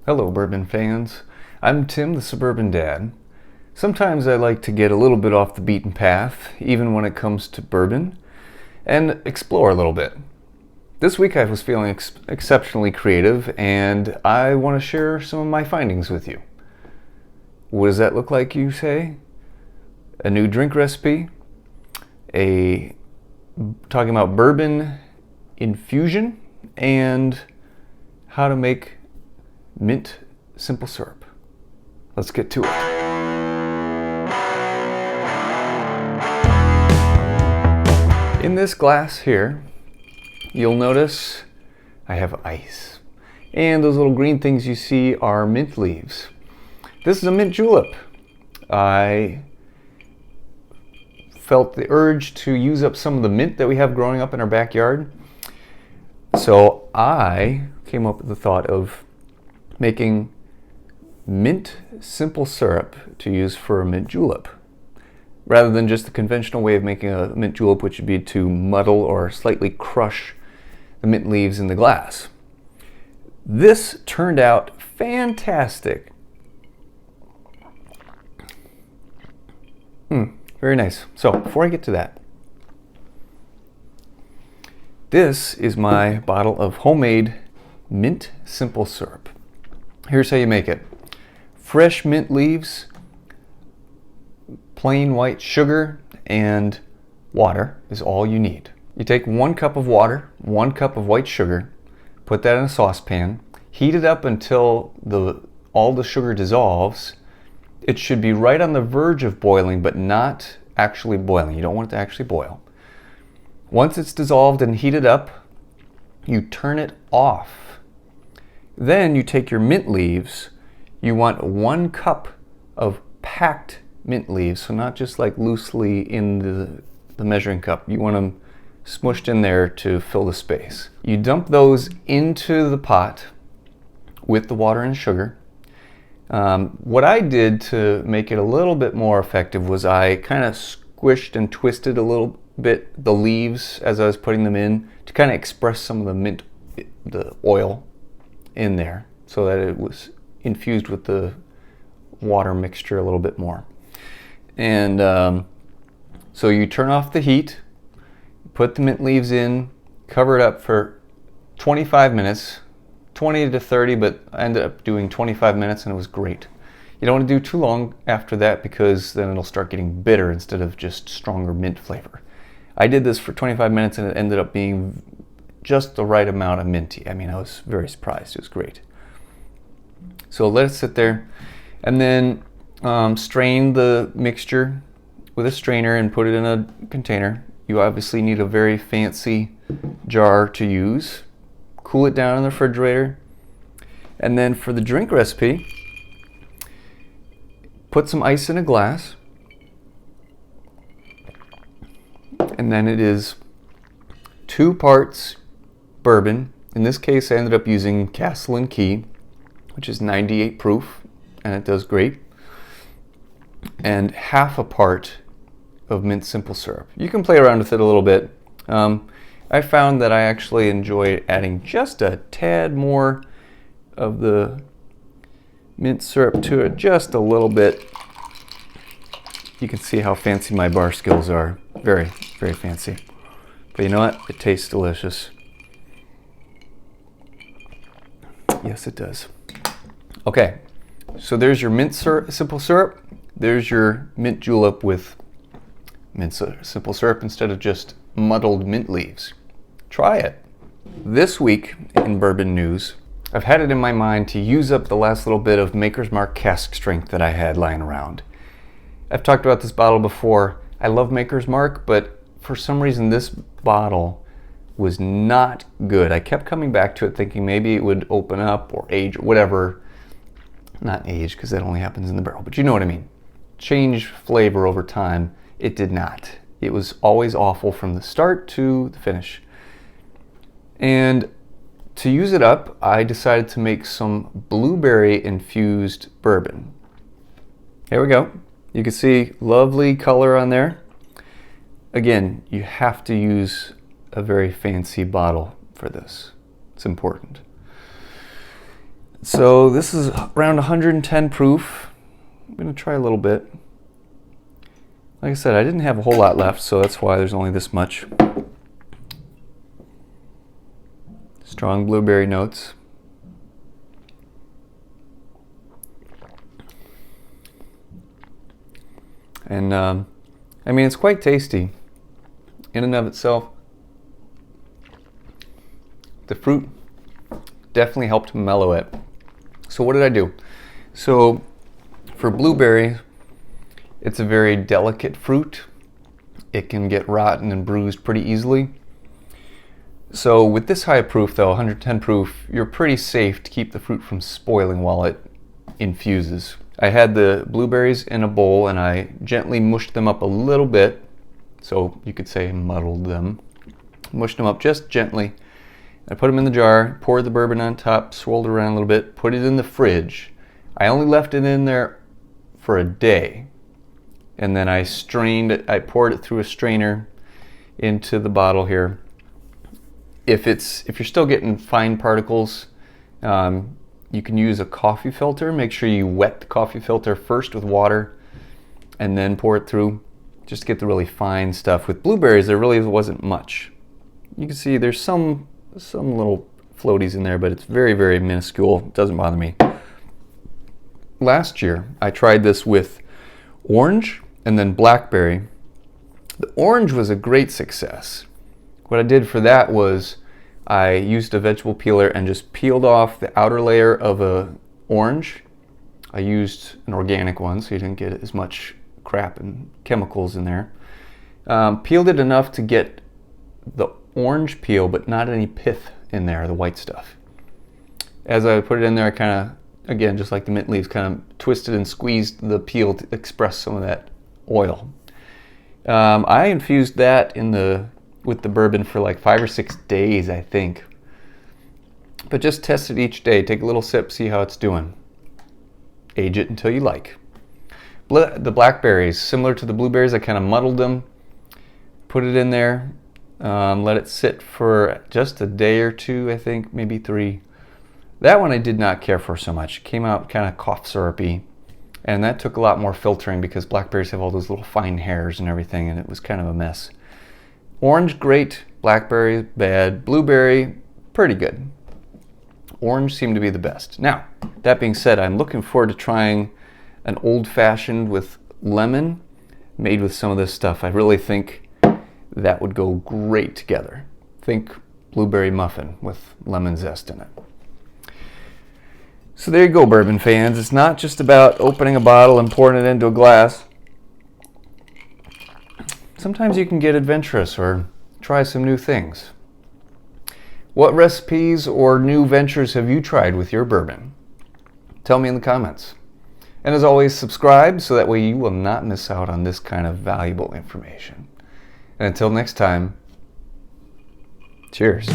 Hello, bourbon fans. I'm Tim, the Suburban Dad. Sometimes I like to get a little bit off the beaten path, even when it comes to bourbon, and explore a little bit. This week I was feeling exceptionally creative, and I want to share some of my findings with you. What does that look like, you say? A new drink recipe, talking about bourbon infusion, and how to make mint simple syrup. Let's get to it. In this glass here, you'll notice I have ice. And those little green things you see are mint leaves. This is a mint julep. I felt the urge to use up some of the mint that we have growing up in our backyard. So I came up with the thought of making mint simple syrup to use for a mint julep, rather than just the conventional way of making a mint julep, which would be to muddle or slightly crush the mint leaves in the glass. This turned out fantastic. Very nice. So before I get to that, this is my bottle of homemade mint simple syrup. Here's how you make it. Fresh mint leaves, plain white sugar, and water is all you need. You take 1 cup of water, 1 cup of white sugar, put that in a saucepan, heat it up until all the sugar dissolves. It should be right on the verge of boiling, but not actually boiling. You don't want it to actually boil. Once it's dissolved and heated up, you turn it off. Then you take your mint leaves. You want 1 cup of packed mint leaves, so not just like loosely in the measuring cup. You want them smushed in there to fill the space. You dump those into the pot with the water and sugar. What I did to make it a little bit more effective was I kind of squished and twisted a little bit the leaves as I was putting them in to kind of express some of the oil in there, so that it was infused with the water mixture a little bit more. And so you turn off the heat, put the mint leaves in, cover it up for 25 minutes, 20 to 30, but I ended up doing 25 minutes and it was great. You don't want to do too long after that, because then it'll start getting bitter instead of just stronger mint flavor. I did this for 25 minutes and it ended up being just the right amount of minty. I mean, I was very surprised. It was great. So let it sit there, and then strain the mixture with a strainer and put it in a container. You obviously need a very fancy jar to use. Cool it down in the refrigerator. And then for the drink recipe, put some ice in a glass. And then it is 2 parts bourbon. In this case, I ended up using Castle & Key, which is 98 proof, and it does great. And half a part of mint simple syrup. You can play around with it a little bit. I found that I actually enjoy adding just a tad more of the mint syrup to it, just a little bit. You can see how fancy my bar skills are. Very, very fancy. But you know what? It tastes delicious. Yes, it does. Okay, so there's your mint simple syrup. There's your mint julep with mint simple syrup instead of just muddled mint leaves. Try it. This week in bourbon news, I've had it in my mind to use up the last little bit of Maker's Mark cask strength that I had lying around. I've talked about this bottle before. I love Maker's Mark, but for some reason this bottle was not good. I kept coming back to it thinking maybe it would open up or age or whatever. Not age, because that only happens in the barrel, but you know what I mean. Change flavor over time. It did not. It was always awful from the start to the finish. And to use it up, I decided to make some blueberry infused bourbon. Here we go. You can see lovely color on there. Again, you have to use a very fancy bottle for this. It's important. So this is around 110 proof. I'm going to try a little bit. Like I said, I didn't have a whole lot left, so that's why there's only this much. Strong blueberry notes. And I mean, it's quite tasty in and of itself. The fruit definitely helped mellow it. So what did I do? So for blueberry, it's a very delicate fruit. It can get rotten and bruised pretty easily. So with this high proof though, 110 proof, you're pretty safe to keep the fruit from spoiling while it infuses. I had the blueberries in a bowl and I gently mushed them up a little bit. So you could say muddled them. Mushed them up just gently. I put them in the jar, poured the bourbon on top, swirled it around a little bit, put it in the fridge. I only left it in there for a day. And then I strained it, I poured it through a strainer into the bottle here. If you're still getting fine particles, you can use a coffee filter. Make sure you wet the coffee filter first with water and then pour it through. Just to get the really fine stuff. With blueberries, there really wasn't much. You can see there's some little floaties in there, but it's very, very minuscule. It doesn't bother me. Last year, I tried this with orange and then blackberry. The orange was a great success. What I did for that was I used a vegetable peeler and just peeled off the outer layer of a orange. I used an organic one so you didn't get as much crap and chemicals in there. Peeled it enough to get the orange peel but not any pith in there, the white stuff. As I put it in there, I kind of, again, just like the mint leaves, kind of twisted and squeezed the peel to express some of that oil. I infused that with the bourbon for like 5 or 6 days, I think. But just test it each day. Take a little sip, see how it's doing. Age it until you like. The blackberries, similar to the blueberries, I kind of muddled them, put it in there, let it sit for just a day or two, I think, maybe 3. That one I did not care for so much. It came out kind of cough syrupy, and that took a lot more filtering because blackberries have all those little fine hairs and everything, and it was kind of a mess. Orange, great. Blackberry, bad. Blueberry, pretty good. Orange seemed to be the best. Now, that being said, I'm looking forward to trying an old-fashioned with lemon made with some of this stuff. I really think that would go great together. Think blueberry muffin with lemon zest in it. So there you go, bourbon fans. It's not just about opening a bottle and pouring it into a glass. Sometimes you can get adventurous or try some new things. What recipes or new ventures have you tried with your bourbon? Tell me in the comments. And as always, subscribe so that way you will not miss out on this kind of valuable information. And until next time, cheers.